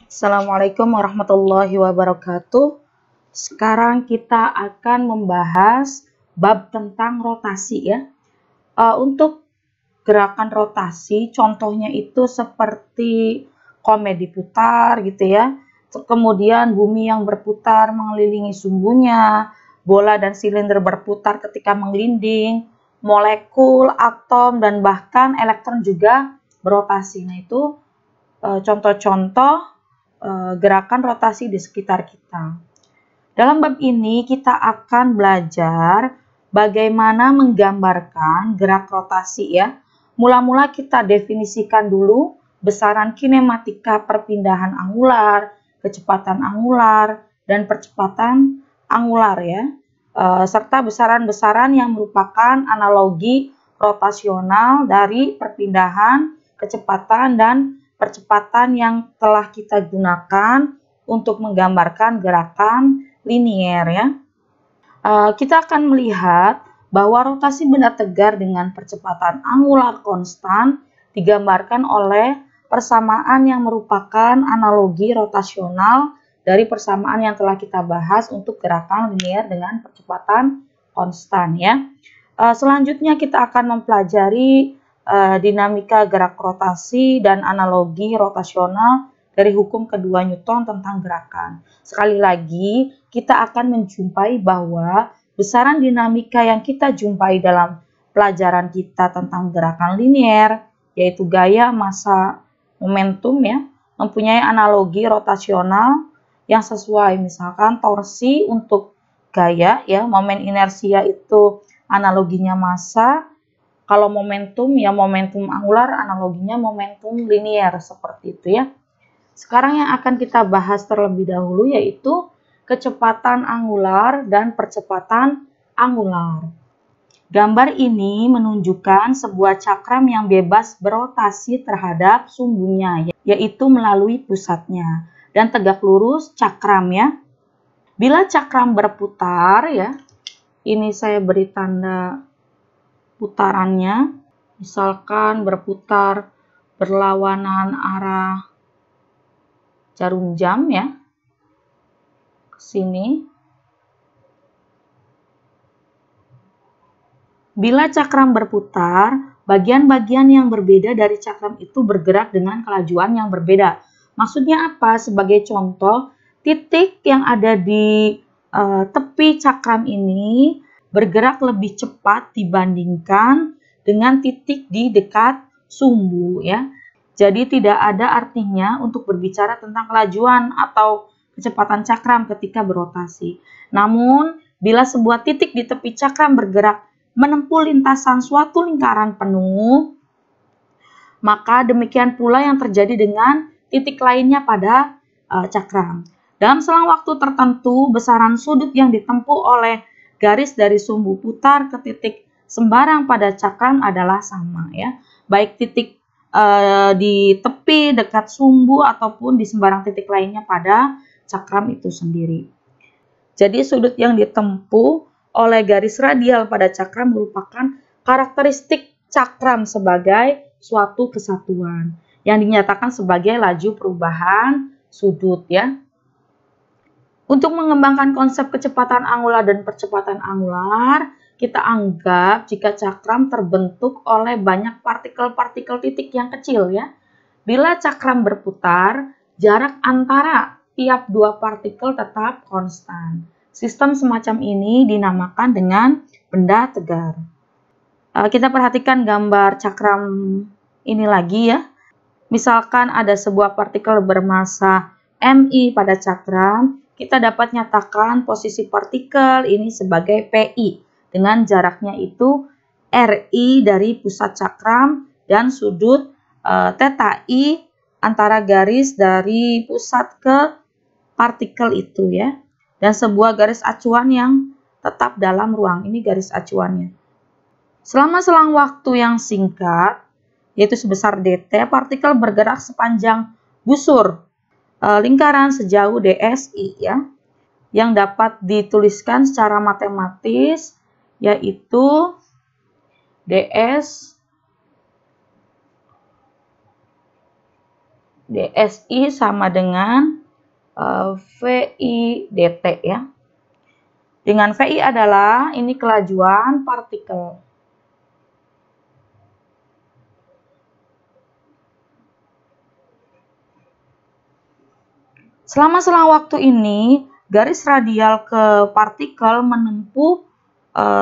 Assalamualaikum warahmatullahi wabarakatuh. Sekarang kita akan membahas bab tentang rotasi ya. Untuk gerakan rotasi, contohnya itu seperti komedi putar gitu ya. Kemudian bumi yang berputar mengelilingi sumbunya, bola dan silinder berputar ketika menggelinding, molekul, atom, dan bahkan elektron juga berotasi. Nah itu contoh-contoh gerakan rotasi di sekitar kita. Dalam bab ini kita akan belajar bagaimana menggambarkan gerak rotasi ya. Mula-mula kita definisikan dulu besaran kinematika perpindahan angular, kecepatan angular, dan percepatan angular ya. Serta besaran-besaran yang merupakan analogi rotasional dari perpindahan, kecepatan, dan percepatan yang telah kita gunakan untuk menggambarkan gerakan linier ya. Kita akan melihat bahwa rotasi benda tegar dengan percepatan angular konstan digambarkan oleh persamaan yang merupakan analogi rotasional dari persamaan yang telah kita bahas untuk gerakan linier dengan percepatan konstan ya. Selanjutnya kita akan mempelajari dinamika gerak rotasi dan analogi rotasional dari hukum kedua Newton tentang gerakan. Sekali lagi, kita akan menjumpai bahwa besaran dinamika yang kita jumpai dalam pelajaran kita tentang gerakan linier, yaitu gaya, massa, momentum ya, mempunyai analogi rotasional yang sesuai. Misalkan torsi untuk gaya ya, momen inersia itu analoginya massa. Kalau momentum ya momentum angular analoginya momentum linier seperti itu ya. Sekarang yang akan kita bahas terlebih dahulu yaitu kecepatan angular dan percepatan angular. Gambar ini menunjukkan sebuah cakram yang bebas berotasi terhadap sumbunya yaitu melalui pusatnya dan tegak lurus cakram ya. Bila cakram berputar ya, ini saya beri tanda putarannya, misalkan berputar berlawanan arah jarum jam ya, ke sini. Bila cakram berputar, bagian-bagian yang berbeda dari cakram itu bergerak dengan kelajuan yang berbeda. Maksudnya apa? Sebagai contoh, titik yang ada di tepi cakram ini bergerak lebih cepat dibandingkan dengan titik di dekat sumbu ya. Jadi tidak ada artinya untuk berbicara tentang kelajuan atau kecepatan cakram ketika berotasi. Namun, bila sebuah titik di tepi cakram bergerak menempuh lintasan suatu lingkaran penuh, maka demikian pula yang terjadi dengan titik lainnya pada cakram. Dalam selang waktu tertentu, besaran sudut yang ditempuh oleh garis dari sumbu putar ke titik sembarang pada cakram adalah sama ya. Baik titik di tepi dekat sumbu ataupun di sembarang titik lainnya pada cakram itu sendiri. Jadi sudut yang ditempuh oleh garis radial pada cakram merupakan karakteristik cakram sebagai suatu kesatuan yang dinyatakan sebagai laju perubahan sudut ya. Untuk mengembangkan konsep kecepatan angular dan percepatan angular, kita anggap jika cakram terbentuk oleh banyak partikel-partikel titik yang kecil ya. Bila cakram berputar, jarak antara tiap dua partikel tetap konstan. Sistem semacam ini dinamakan dengan benda tegar. Kita perhatikan gambar cakram ini lagi ya. Misalkan ada sebuah partikel bermassa MI pada cakram, kita dapat nyatakan posisi partikel ini sebagai PI dengan jaraknya itu RI dari pusat cakram dan sudut theta I antara garis dari pusat ke partikel itu ya. Dan sebuah garis acuan yang tetap dalam ruang. Ini garis acuannya. Selama selang waktu yang singkat, yaitu sebesar dt, partikel bergerak sepanjang busur lingkaran sejauh dsi ya, yang dapat dituliskan secara matematis yaitu ds DSI sama dengan VI dt ya. Dengan VI adalah ini kelajuan partikel. Selama selang waktu ini, garis radial ke partikel menempuh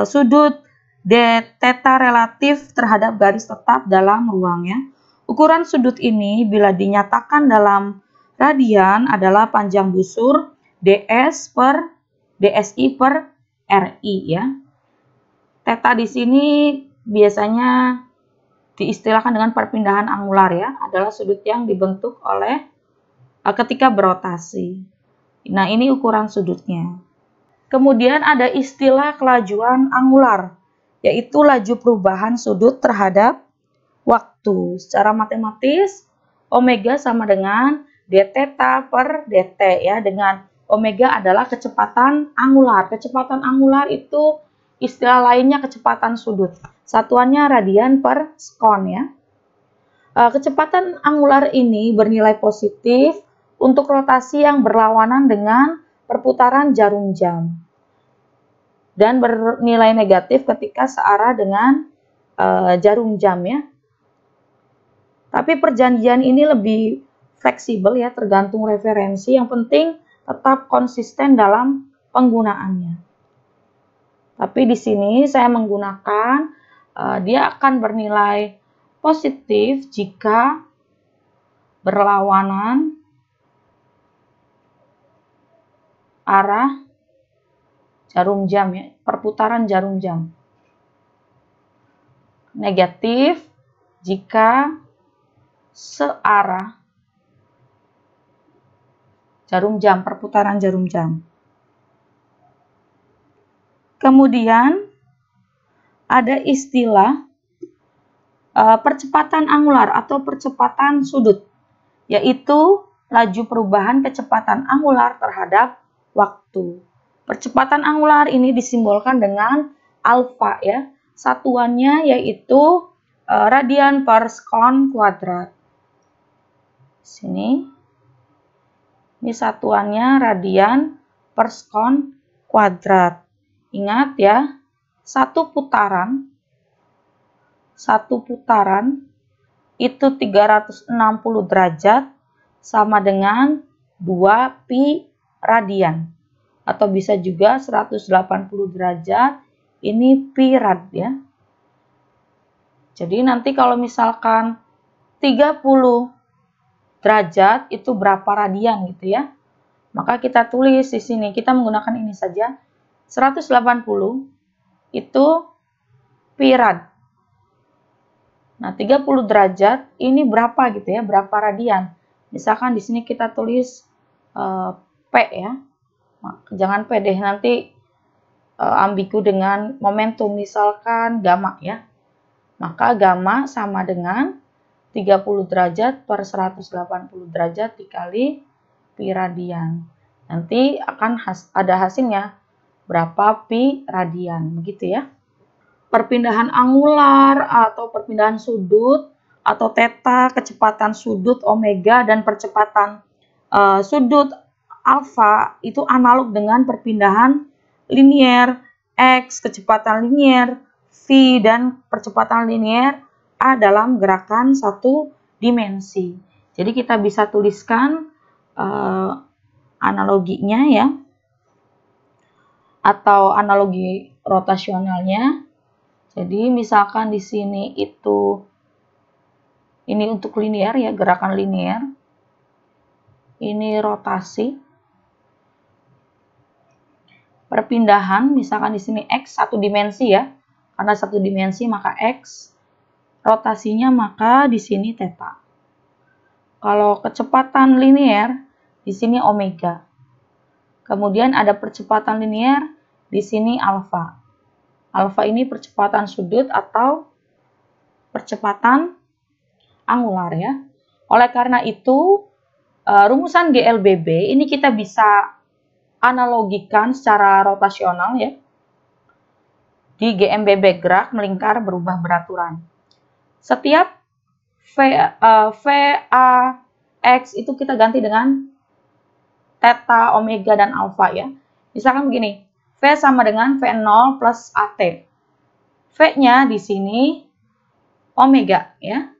sudut d theta relatif terhadap garis tetap dalam ruang ya. Ukuran sudut ini bila dinyatakan dalam radian adalah panjang busur ds per dsi per ri ya. Theta di sini biasanya diistilahkan dengan perpindahan angular ya, adalah sudut yang dibentuk oleh ketika berotasi. Nah, ini ukuran sudutnya. Kemudian ada istilah kelajuan angular, yaitu laju perubahan sudut terhadap waktu. Secara matematis, omega sama dengan d theta per dt ya, dengan omega adalah kecepatan angular. Kecepatan angular itu istilah lainnya kecepatan sudut. Satuannya radian per sekon ya. Kecepatan angular ini bernilai positif untuk rotasi yang berlawanan dengan perputaran jarum jam dan bernilai negatif ketika searah dengan jarum jam ya. Tapi perjanjian ini lebih fleksibel ya, tergantung referensi. Yang penting tetap konsisten dalam penggunaannya. Tapi di sini saya menggunakan dia akan bernilai positif jika berlawanan arah jarum jam ya, perputaran jarum jam. Negatif jika searah jarum jam, perputaran jarum jam. Kemudian ada istilah percepatan angular atau percepatan sudut, yaitu laju perubahan kecepatan angular terhadap waktu. Percepatan angular ini disimbolkan dengan alfa ya. Satuannya yaitu radian per sekon kuadrat. Sini. Ini satuannya radian per sekon kuadrat. Ingat ya, satu putaran itu 360 derajat sama dengan 2 pi radian, atau bisa juga 180 derajat ini pi rad ya. Jadi nanti kalau misalkan 30 derajat itu berapa radian gitu ya, maka kita tulis di sini, kita menggunakan ini saja, 180 itu pi rad. Nah, 30 derajat ini berapa gitu ya, berapa radian. Misalkan di sini kita tulis P ya. Jangan P deh, nanti ambigu dengan momentum, misalkan gamma ya. Maka gamma sama dengan 30 derajat per 180 derajat dikali pi radian. Nanti akan ada hasilnya berapa pi radian, begitu ya. Perpindahan angular atau perpindahan sudut atau theta, kecepatan sudut omega, dan percepatan sudut alfa itu analog dengan perpindahan linier x, kecepatan linier v, dan percepatan linier a dalam gerakan satu dimensi. Jadi kita bisa tuliskan analoginya ya, atau analogi rotasionalnya. Jadi misalkan di sini itu ini untuk linier ya, gerakan linier. Ini rotasi. Perpindahan, misalkan di sini X satu dimensi ya. Karena satu dimensi maka X. Rotasinya maka di sini theta. Kalau kecepatan linier di sini omega. Kemudian ada percepatan linier di sini alfa. Alfa ini percepatan sudut atau percepatan angular ya. Oleh karena itu rumusan GLBB ini kita bisa analogikan secara rotasional ya. Di GMBB, gerak melingkar berubah beraturan. Setiap VA X itu kita ganti dengan theta, omega, dan alfa ya. Misalkan begini, V sama dengan V0 plus AT. V-nya di sini omega ya.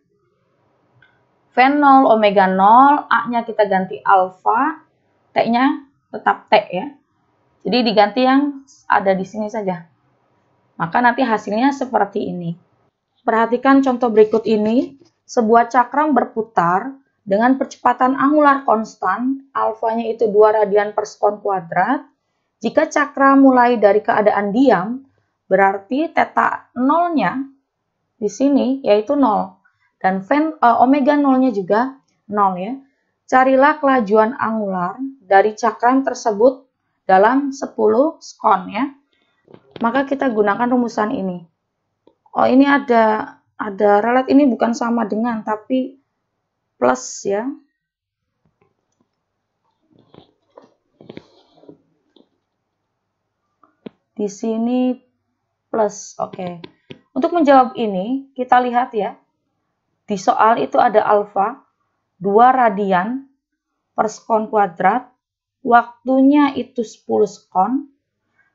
V0, omega 0, A-nya kita ganti alfa, T-nya tetap T ya. Jadi diganti yang ada di sini saja. Maka nanti hasilnya seperti ini. Perhatikan contoh berikut ini. Sebuah cakram berputar dengan percepatan angular konstan, alfanya itu 2 radian per sekon kuadrat. Jika cakram mulai dari keadaan diam, berarti theta 0-nya di sini yaitu 0. Dan omega 0-nya juga 0 ya. Carilah kelajuan angular dari cakram tersebut dalam 10 sekon ya. Maka kita gunakan rumusan ini. Oh, ini ada relat, ini bukan sama dengan tapi plus ya. Di sini plus. Oke. Untuk menjawab ini, kita lihat ya. Di soal itu ada alfa 2 radian per sekon kuadrat. Waktunya itu 10 sekon.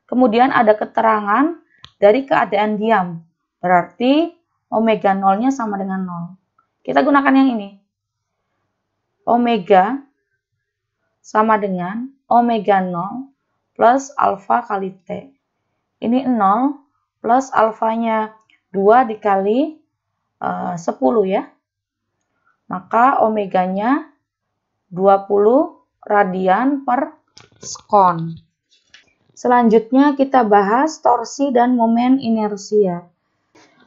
Kemudian ada keterangan dari keadaan diam. Berarti omega 0-nya sama dengan 0. Kita gunakan yang ini. Omega sama dengan omega 0 plus alfa kali T. Ini 0 plus alfanya 2 dikali 10 ya. Maka omeganya 20 radian per sekon. Selanjutnya kita bahas torsi dan momen inersia.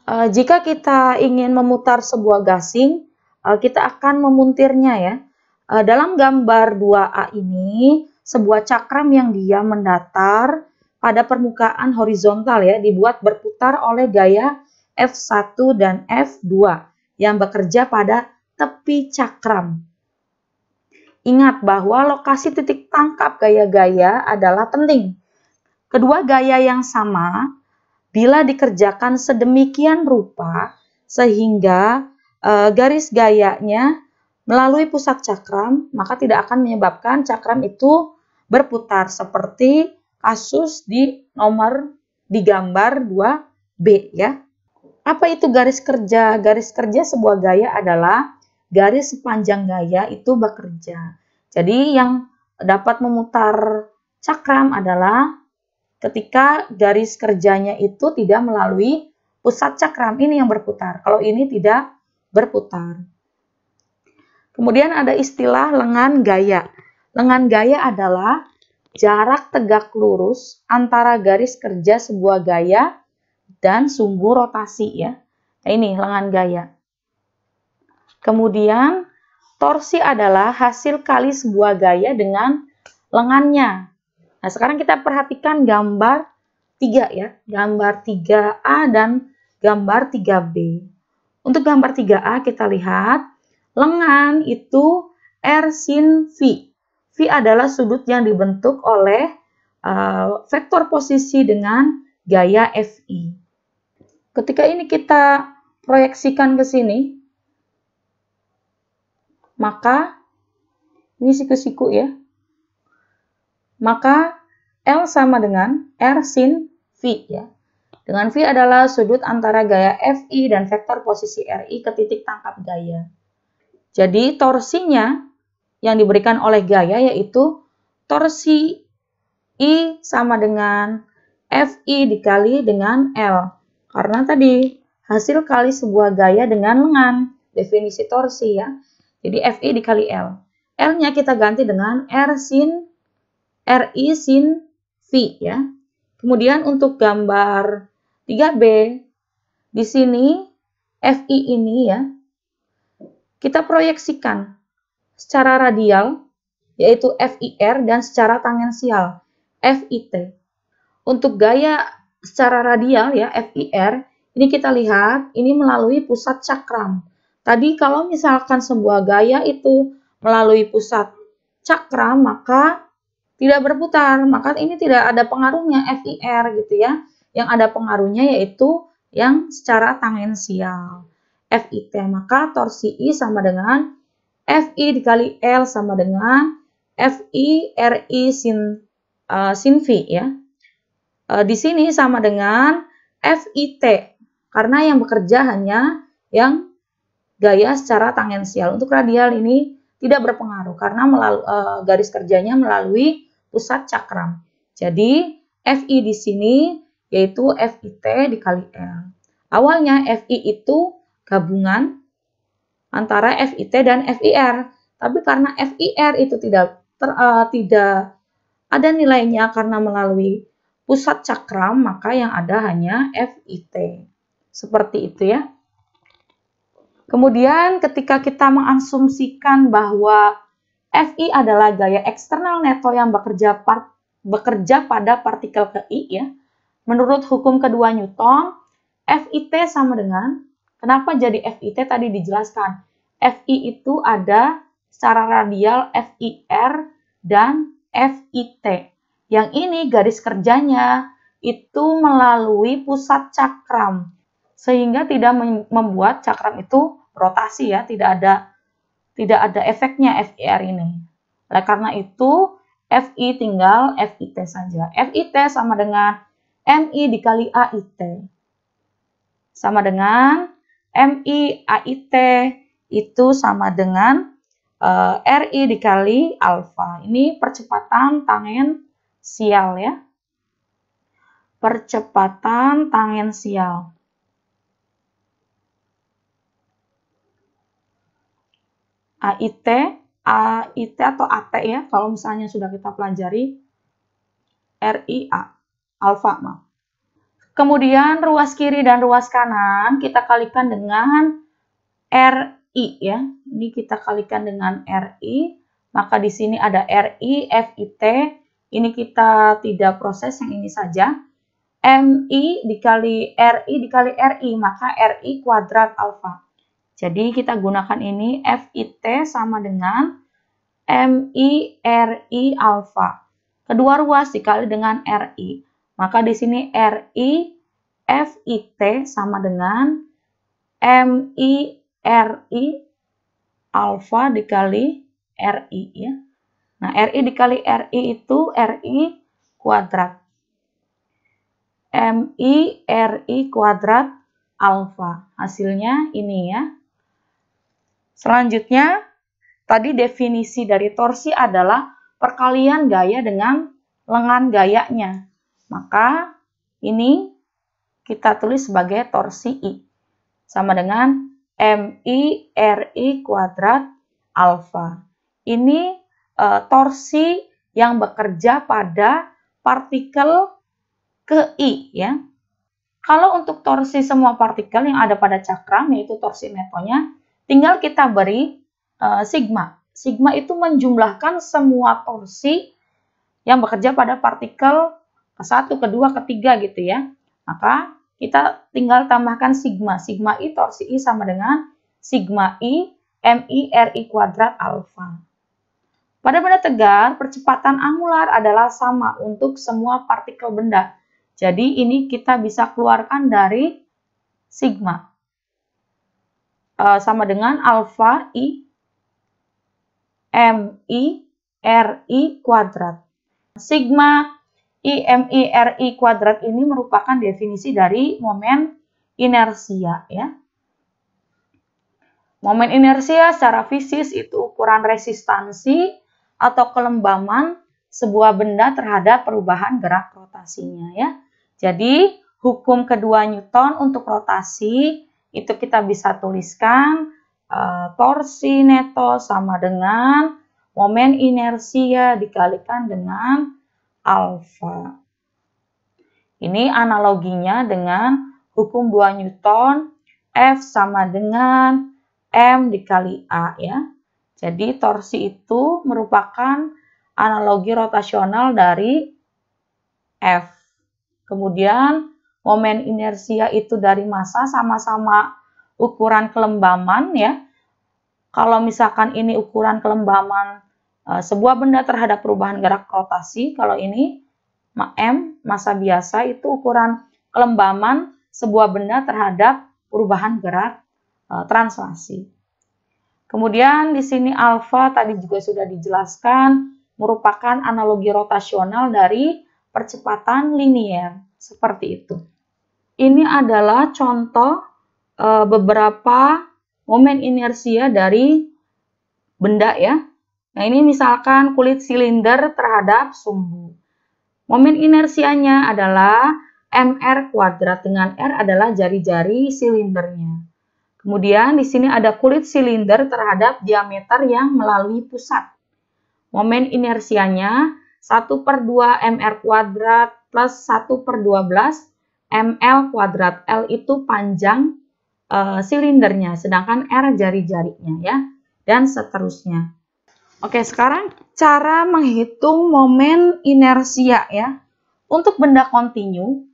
Jika kita ingin memutar sebuah gasing, kita akan memuntirnya ya. Dalam gambar 2A ini, sebuah cakram yang diam mendatar pada permukaan horizontal ya, dibuat berputar oleh gaya F1 dan F2 yang bekerja pada tepi cakram. Ingat bahwa lokasi titik tangkap gaya-gaya adalah penting. Kedua gaya yang sama bila dikerjakan sedemikian rupa sehingga garis gayanya melalui pusat cakram, maka tidak akan menyebabkan cakram itu berputar seperti kasus di gambar 2B ya. Apa itu garis kerja? Garis kerja sebuah gaya adalah garis sepanjang gaya itu bekerja. Jadi yang dapat memutar cakram adalah ketika garis kerjanya itu tidak melalui pusat cakram, ini yang berputar. Kalau ini tidak berputar. Kemudian ada istilah lengan gaya. Lengan gaya adalah jarak tegak lurus antara garis kerja sebuah gaya dan sumbu rotasi ya. Nah, ini lengan gaya. Kemudian torsi adalah hasil kali sebuah gaya dengan lengannya. Nah, sekarang kita perhatikan gambar 3 ya. Gambar 3A dan gambar 3B. Untuk gambar 3A kita lihat lengan itu R sin V. V adalah sudut yang dibentuk oleh vektor posisi dengan gaya FI. Ketika ini kita proyeksikan ke sini, maka ini siku-siku ya. Maka L sama dengan R sin V ya. Dengan V adalah sudut antara gaya FI dan vektor posisi RI ke titik tangkap gaya. Jadi torsinya yang diberikan oleh gaya yaitu torsi I sama dengan FI dikali dengan L. Karena tadi hasil kali sebuah gaya dengan lengan. Definisi torsi ya. Jadi FI dikali L. L-nya kita ganti dengan RI sin V ya. Kemudian untuk gambar 3B, di sini FI ini ya, kita proyeksikan secara radial, yaitu FIR, dan secara tangensial, FIT. Untuk gaya secara radial ya, FIR, ini kita lihat, ini melalui pusat cakram. Tadi kalau misalkan sebuah gaya itu melalui pusat cakram, maka tidak berputar, maka ini tidak ada pengaruhnya FIR gitu ya. Yang ada pengaruhnya yaitu yang secara tangensial, FIT. Maka torsi I sama dengan FI dikali L sama dengan FI RI sin V ya. Di sini sama dengan FIT karena yang bekerja hanya yang gaya secara tangensial. Untuk radial ini tidak berpengaruh karena garis kerjanya melalui pusat cakram. Jadi FI di sini yaitu FIT dikali L. Awalnya FI itu gabungan antara FIT dan FIR. Tapi karena FIR itu tidak ada nilainya karena melalui pusat cakram, maka yang ada hanya FIT. Seperti itu ya. Kemudian ketika kita mengasumsikan bahwa FI adalah gaya eksternal neto yang bekerja pada partikel ke I ya. Menurut hukum kedua Newton, FIT sama dengan, kenapa jadi FIT tadi dijelaskan. FI itu ada secara radial FIR dan FIT. Yang ini garis kerjanya itu melalui pusat cakram. Sehingga tidak membuat cakram itu rotasi ya, tidak ada efeknya FIR ini. Oleh karena itu, FI tinggal FIT saja. FIT sama dengan MI dikali AIT. Sama dengan MI AIT itu sama dengan RI dikali alfa. Ini percepatan tangensial ya. Percepatan tangensial. AIT atau AT ya, kalau misalnya sudah kita pelajari RIA, alfa. Kemudian ruas kiri dan ruas kanan kita kalikan dengan RI ya. Ini kita kalikan dengan RI, maka di sini ada RI, FIT. Ini kita tidak proses, yang ini saja. MI dikali RI, maka RI kuadrat alfa. Jadi kita gunakan ini FIT sama dengan MI RI alfa. Kedua ruas dikali dengan RI. Maka di sini RI FIT sama dengan MI RI alfa dikali RI ya. Nah, RI dikali RI itu RI kuadrat. MI RI kuadrat alfa. Hasilnya ini ya. Selanjutnya, tadi definisi dari torsi adalah perkalian gaya dengan lengan gayanya. Maka ini kita tulis sebagai torsi I. Sama dengan MI RI kuadrat alfa. Ini torsi yang bekerja pada partikel ke I ya. Kalau untuk torsi semua partikel yang ada pada cakram, yaitu torsi netonya, tinggal kita beri sigma. Sigma itu menjumlahkan semua torsi yang bekerja pada partikel ke-1, ke-2, ke-3 gitu ya. Maka kita tinggal tambahkan sigma. Sigma I torsi I sama dengan sigma I MI RI kuadrat alfa. Pada benda tegar, percepatan angular adalah sama untuk semua partikel benda. Jadi ini kita bisa keluarkan dari sigma. Sama dengan alfa I MI RI kuadrat. Sigma I MI RI kuadrat ini merupakan definisi dari momen inersia ya. Momen inersia secara fisik itu ukuran resistansi atau kelembaman sebuah benda terhadap perubahan gerak rotasinya ya. Jadi hukum kedua Newton untuk rotasi itu kita bisa tuliskan torsi neto sama dengan momen inersia dikalikan dengan alfa. Ini analoginya dengan hukum 2 Newton, F sama dengan M dikali A ya. Jadi torsi itu merupakan analogi rotasional dari F. Kemudian momen inersia itu dari massa, sama-sama ukuran kelembaman ya. Kalau misalkan ini ukuran kelembaman sebuah benda terhadap perubahan gerak rotasi, kalau ini M, massa biasa, itu ukuran kelembaman sebuah benda terhadap perubahan gerak translasi. Kemudian di sini alfa tadi juga sudah dijelaskan merupakan analogi rotasional dari percepatan linier. Seperti itu. Ini adalah contoh beberapa momen inersia dari benda ya. Nah, ini misalkan kulit silinder terhadap sumbu. Momen inersianya adalah mr kuadrat, dengan r adalah jari-jari silindernya. Kemudian di sini ada kulit silinder terhadap diameter yang melalui pusat. Momen inersianya 1/2 mr kuadrat plus 1/12 ml kuadrat. L itu panjang silindernya, sedangkan R jari-jarinya ya, dan seterusnya. Oke, sekarang cara menghitung momen inersia ya. Untuk benda kontinu,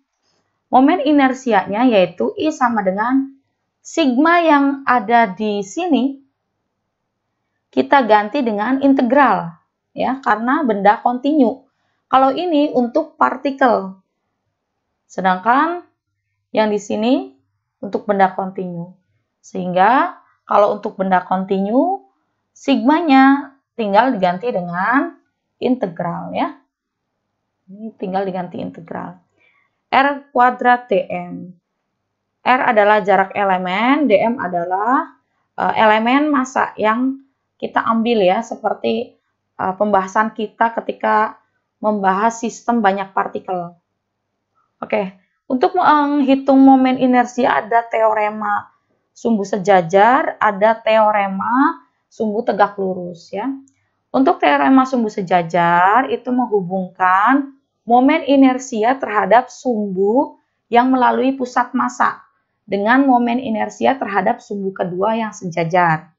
momen inersianya yaitu I sama dengan sigma yang ada di sini kita ganti dengan integral ya, karena benda kontinu. Kalau ini untuk partikel. Sedangkan yang di sini untuk benda kontinu. Sehingga kalau untuk benda kontinu sigmanya tinggal diganti dengan integral ya. Ini tinggal diganti integral. R kuadrat dm. R adalah jarak elemen, dm adalah elemen massa yang kita ambil ya, seperti pembahasan kita ketika membahas sistem banyak partikel. Oke, untuk menghitung momen inersia ada teorema sumbu sejajar, ada teorema sumbu tegak lurus ya. Untuk teorema sumbu sejajar itu menghubungkan momen inersia terhadap sumbu yang melalui pusat massa dengan momen inersia terhadap sumbu kedua yang sejajar.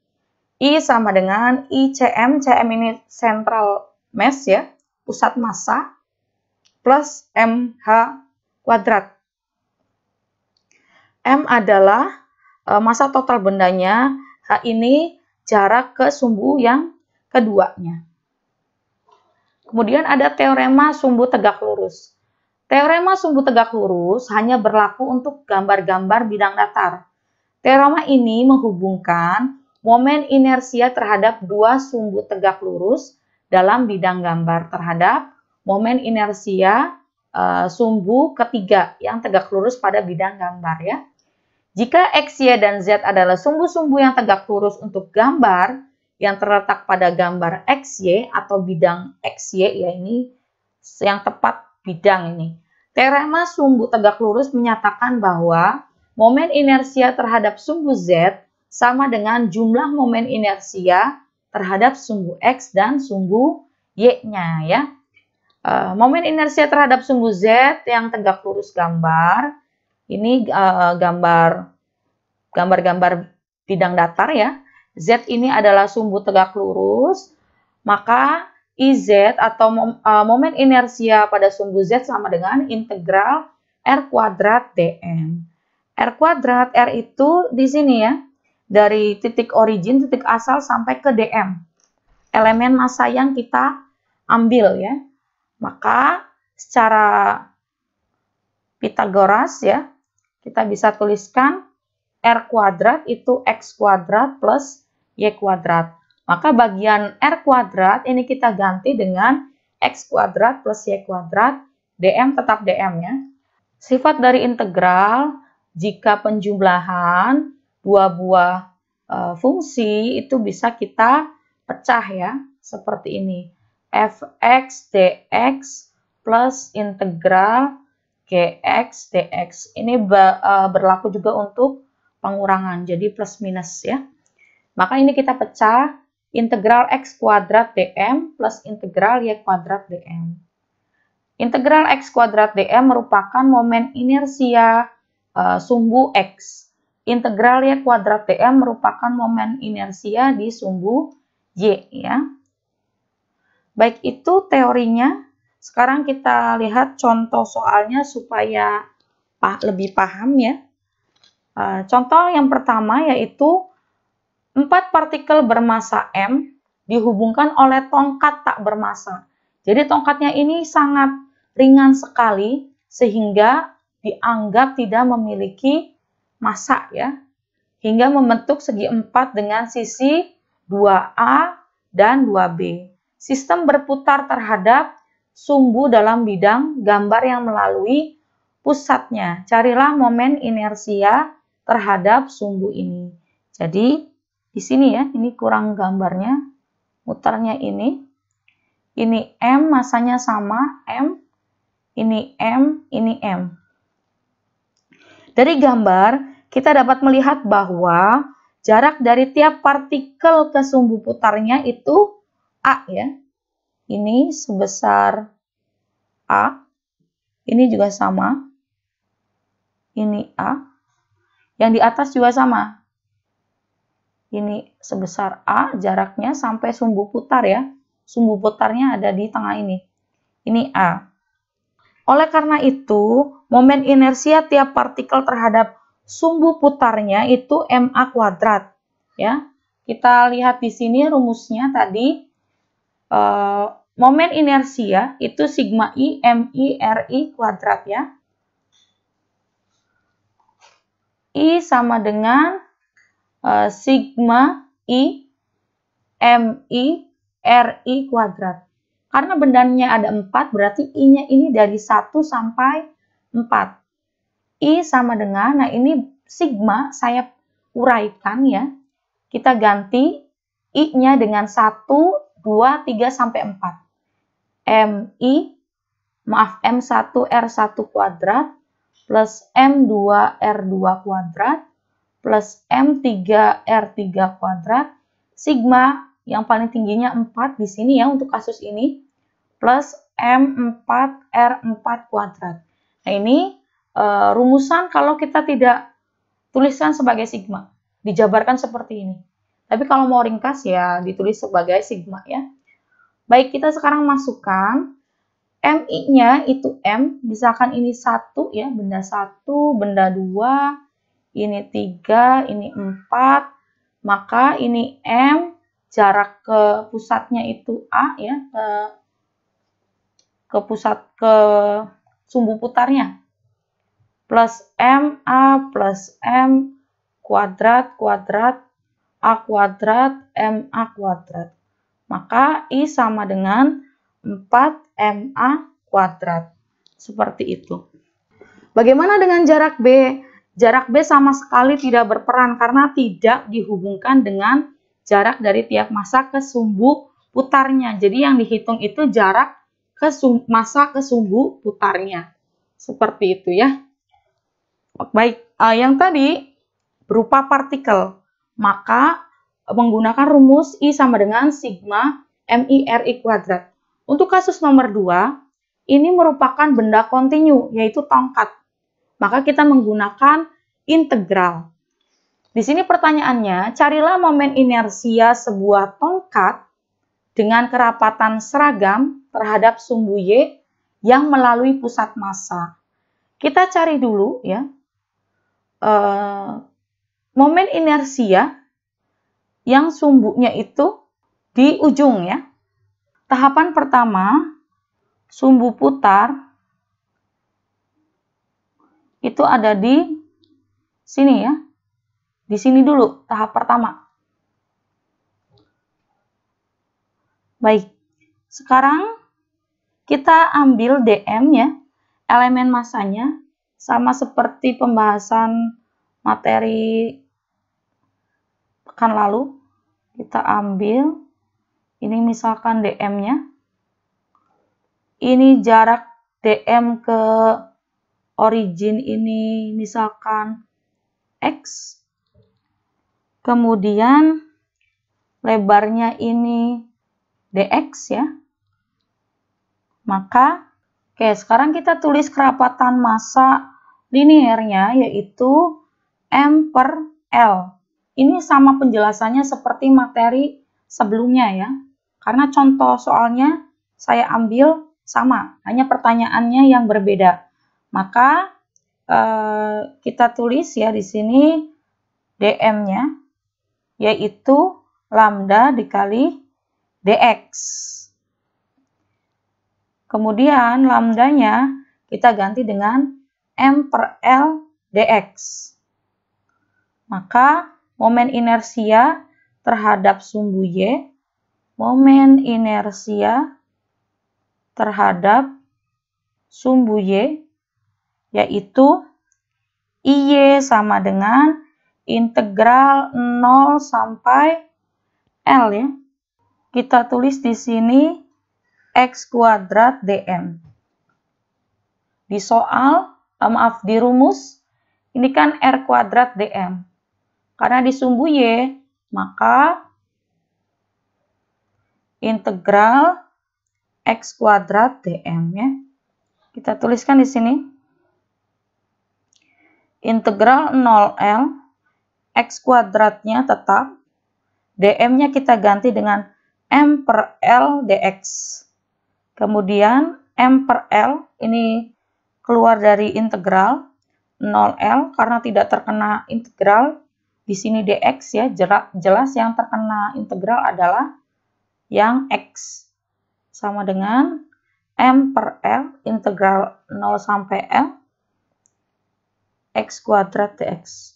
I sama dengan ICM, CM ini central mass ya, pusat massa, plus MH kuadrat. M adalah massa total bendanya, H ini jarak ke sumbu yang keduanya. Kemudian ada teorema sumbu tegak lurus. Teorema sumbu tegak lurus hanya berlaku untuk gambar-gambar bidang datar. Teorema ini menghubungkan momen inersia terhadap dua sumbu tegak lurus dalam bidang gambar terhadap momen inersia sumbu ketiga yang tegak lurus pada bidang gambar ya. Jika X, Y, dan Z adalah sumbu-sumbu yang tegak lurus untuk gambar yang terletak pada gambar XY atau bidang XY ya, ini yang tepat bidang ini. Teorema sumbu tegak lurus menyatakan bahwa momen inersia terhadap sumbu Z sama dengan jumlah momen inersia terhadap sumbu X dan sumbu Y-nya ya. Momen inersia terhadap sumbu Z yang tegak lurus gambar, ini gambar-gambar bidang datar ya. Z ini adalah sumbu tegak lurus, maka IZ atau momen inersia pada sumbu Z sama dengan integral R kuadrat dm. R kuadrat, R itu di sini ya, dari titik origin, titik asal sampai ke dm. Elemen massa yang kita ambil ya. Maka secara Pitagoras ya, kita bisa tuliskan R kuadrat itu X kuadrat plus Y kuadrat. Maka bagian R kuadrat ini kita ganti dengan X kuadrat plus Y kuadrat, dm tetap dm ya. Sifat dari integral, jika penjumlahan dua buah fungsi itu bisa kita pecah ya, seperti ini. Fx dx plus integral gx dx. Ini berlaku juga untuk pengurangan, jadi plus minus ya. Maka ini kita pecah, integral x kuadrat dm plus integral y kuadrat dm. Integral x kuadrat dm merupakan momen inersia sumbu x. Integral y kuadrat dm merupakan momen inersia di sumbu y ya. Baik, itu teorinya. Sekarang kita lihat contoh soalnya supaya lebih paham ya. Contoh yang pertama yaitu 4 partikel bermassa M dihubungkan oleh tongkat tak bermassa. Jadi tongkatnya ini sangat ringan sekali sehingga dianggap tidak memiliki massa ya. Hingga membentuk segi 4 dengan sisi 2A, dan 2B. Sistem berputar terhadap sumbu dalam bidang gambar yang melalui pusatnya. Carilah momen inersia terhadap sumbu ini. Jadi, di sini ya, ini kurang gambarnya. Mutarnya ini. Ini M, masanya sama, M. Ini M, ini M. Dari gambar, kita dapat melihat bahwa jarak dari tiap partikel ke sumbu putarnya itu A ya. Ini sebesar A. Ini juga sama. Ini A. Yang di atas juga sama. Ini sebesar A, jaraknya sampai sumbu putar ya. Sumbu putarnya ada di tengah ini. Ini A. Oleh karena itu, momen inersia tiap partikel terhadap sumbu putarnya itu MA kuadrat. Ya, kita lihat di sini rumusnya tadi. Momen inersia itu sigma I MI RI kuadrat ya. I sama dengan sigma I MI RI kuadrat. Karena bendanya ada 4, berarti I-nya ini dari 1 sampai 4. I sama dengan, nah ini sigma saya uraikan ya. Kita ganti I-nya dengan 1, 2, 3, sampai 4. M1 R1 kuadrat plus M2 R2 kuadrat plus M3 R3 kuadrat, sigma yang paling tingginya 4 di sini ya untuk kasus ini, plus M4 R4 kuadrat. Nah ini rumusan kalau kita tidak tuliskan sebagai sigma, dijabarkan seperti ini. Tapi kalau mau ringkas ya ditulis sebagai sigma ya. Baik, kita sekarang masukkan MI-nya itu M, misalkan ini 1 ya, benda 1, benda 2, ini 3, ini 4, maka ini M, jarak ke pusatnya itu A ya, ke pusat ke sumbu putarnya. Plus MA plus M kuadrat kuadrat A kuadrat MA kuadrat. Maka I sama dengan 4MA kuadrat. Seperti itu. Bagaimana dengan jarak B? Jarak B sama sekali tidak berperan karena tidak dihubungkan dengan jarak dari tiap massa ke sumbu putarnya. Jadi yang dihitung itu jarak ke massa ke sumbu putarnya. Seperti itu ya. Baik, yang tadi berupa partikel. Maka menggunakan rumus I sama dengan sigma MI RI kuadrat. Untuk kasus nomor 2, ini merupakan benda kontinu, yaitu tongkat. Maka kita menggunakan integral. Di sini pertanyaannya, carilah momen inersia sebuah tongkat dengan kerapatan seragam terhadap sumbu Y yang melalui pusat massa. Kita cari dulu ya, momen inersia yang sumbunya itu di ujung ya. Tahapan pertama, sumbu putar itu ada di sini ya. Di sini dulu tahap pertama. Baik, sekarang kita ambil DM ya, elemen massanya, sama seperti pembahasan materi pekan lalu. Kita ambil, ini misalkan DM-nya. Ini jarak DM ke origin ini misalkan X. Kemudian lebarnya ini DX ya. Maka, sekarang kita tulis kerapatan massa linearnya yaitu M per L. Ini sama penjelasannya seperti materi sebelumnya ya. Karena contoh soalnya saya ambil sama, hanya pertanyaannya yang berbeda. Maka kita tulis ya di sini DM-nya yaitu lambda dikali dx. Kemudian lambdanya kita ganti dengan M per L dx. Maka momen inersia terhadap sumbu Y, momen inersia terhadap sumbu Y, yaitu IY sama dengan integral 0 sampai L ya. Kita tulis di sini X kuadrat dm. Di soal, di rumus, ini kan R kuadrat dm. Karena di sumbu Y, maka integral X kuadrat dm ya. Kita tuliskan di sini. Integral 0L, X kuadratnya tetap, dm-nya kita ganti dengan M per L dx. Kemudian M per L ini keluar dari integral 0L karena tidak terkena integral. Di sini dx ya, jelas yang terkena integral adalah yang X. Sama dengan M per L integral 0 sampai L X kuadrat dx.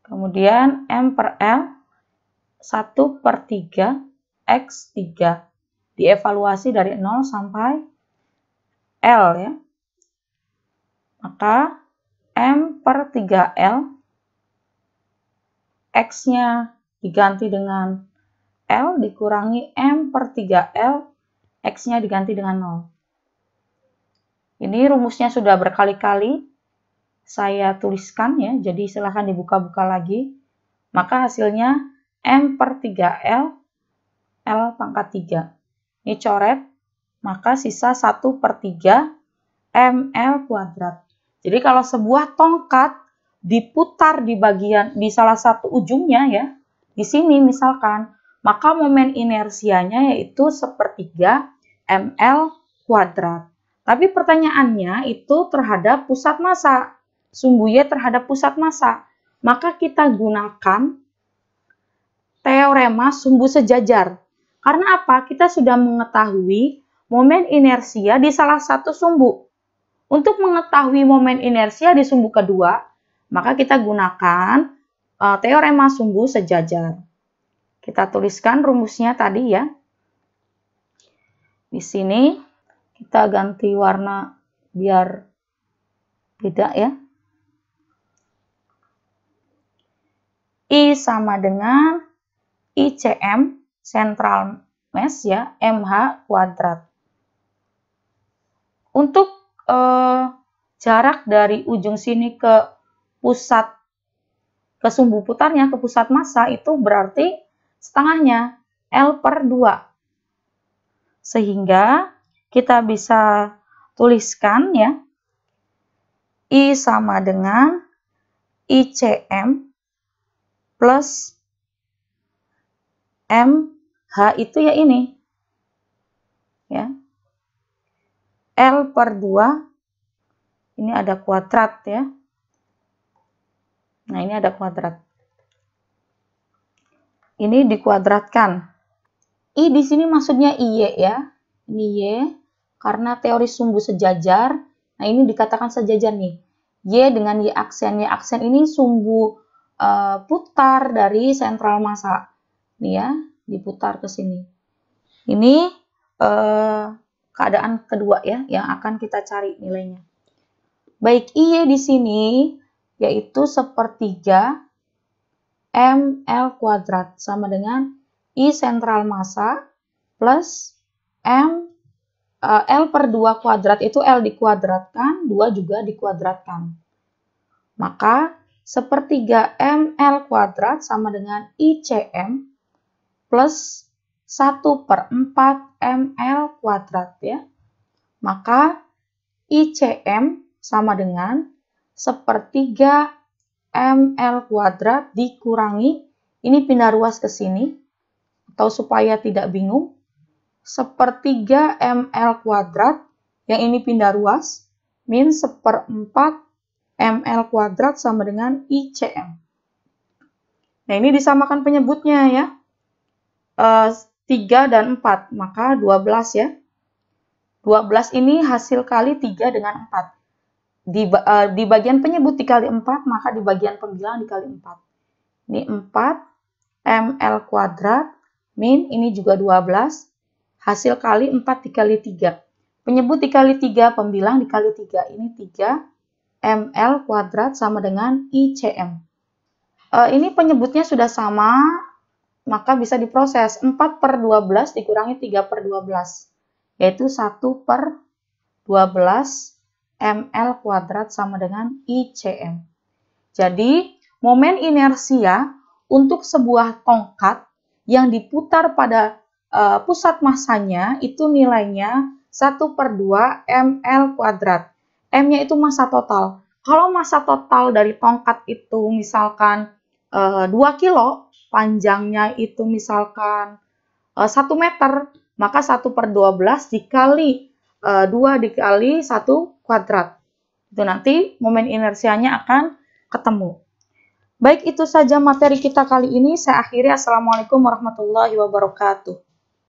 Kemudian M per L 1 per 3 X 3. Dievaluasi dari 0 sampai L ya. Maka M per 3L, X-nya diganti dengan L dikurangi M per 3L, X-nya diganti dengan 0. Ini rumusnya sudah berkali-kali saya tuliskan ya, jadi silahkan dibuka-buka lagi. Maka hasilnya M per 3L, L pangkat 3. Ini coret, maka sisa 1 per 3 ml kuadrat. Jadi kalau sebuah tongkat diputar di salah satu ujungnya ya, di sini misalkan, maka momen inersianya yaitu 1/3 ml kuadrat. Tapi pertanyaannya itu terhadap pusat massa, sumbu Y terhadap pusat massa. Maka kita gunakan teorema sumbu sejajar. Karena apa? Kita sudah mengetahui momen inersia di salah satu sumbu. Untuk mengetahui momen inersia di sumbu kedua, maka kita gunakan teorema sumbu sejajar. Kita tuliskan rumusnya tadi ya. Di sini kita ganti warna biar beda ya. I sama dengan ICM, central mass ya, MH kuadrat. Untuk jarak dari ujung sini ke pusat, ke sumbu putarnya, ke pusat massa itu berarti setengahnya L per 2. Sehingga kita bisa tuliskan ya, I sama dengan ICM plus MH itu ya ini. Ya. L per 2, ini ada kuadrat ya. Nah, ini ada kuadrat. Ini dikuadratkan. I di sini maksudnya IY ya. Ini Y, karena teori sumbu sejajar. Nah, ini dikatakan sejajar nih. Y dengan Y aksen. Y aksen ini sumbu putar dari sentral massa. Nih ya, diputar ke sini. Ini keadaan kedua ya, yang akan kita cari nilainya. Baik, IY di sini yaitu 1/3 ml kuadrat sama dengan I sentral massa plus L per 2 kuadrat itu L dikuadratkan, 2 juga dikuadratkan. Maka 1/3 ml kuadrat sama dengan ICM plus 1/4 ml kuadrat ya. Maka ICM sama dengan 1/3 ml kuadrat dikurangi, ini pindah ruas ke sini, atau supaya tidak bingung, 1/3 ml kuadrat, yang ini pindah ruas, min 1/4 ml kuadrat sama dengan ICM. Nah, ini disamakan penyebutnya ya. 3 dan 4, maka 12 ya. 12 ini hasil kali 3 dengan 4. Di bagian penyebut dikali 4, maka di bagian pembilangan dikali 4. Ini 4 ml kuadrat min ini juga 12, hasil kali 4 dikali 3. Penyebut dikali 3, pembilang dikali 3. Ini 3 ml kuadrat sama dengan ICM. Ini penyebutnya sudah sama, maka bisa diproses. 4 per 12 dikurangi 3 per 12, yaitu 1 per 12 ml kuadrat sama dengan ICM. Jadi, momen inersia untuk sebuah tongkat yang diputar pada pusat masanya itu nilainya 1 per 2 ml kuadrat. M-nya itu massa total. Kalau massa total dari tongkat itu misalkan 2 kilo, panjangnya itu misalkan 1 meter, maka 1 per 12 dikali 2 dikali 1 kuadrat. Itu nanti momen inersianya akan ketemu. Baik, itu saja materi kita kali ini. Saya akhiri. Assalamualaikum warahmatullahi wabarakatuh.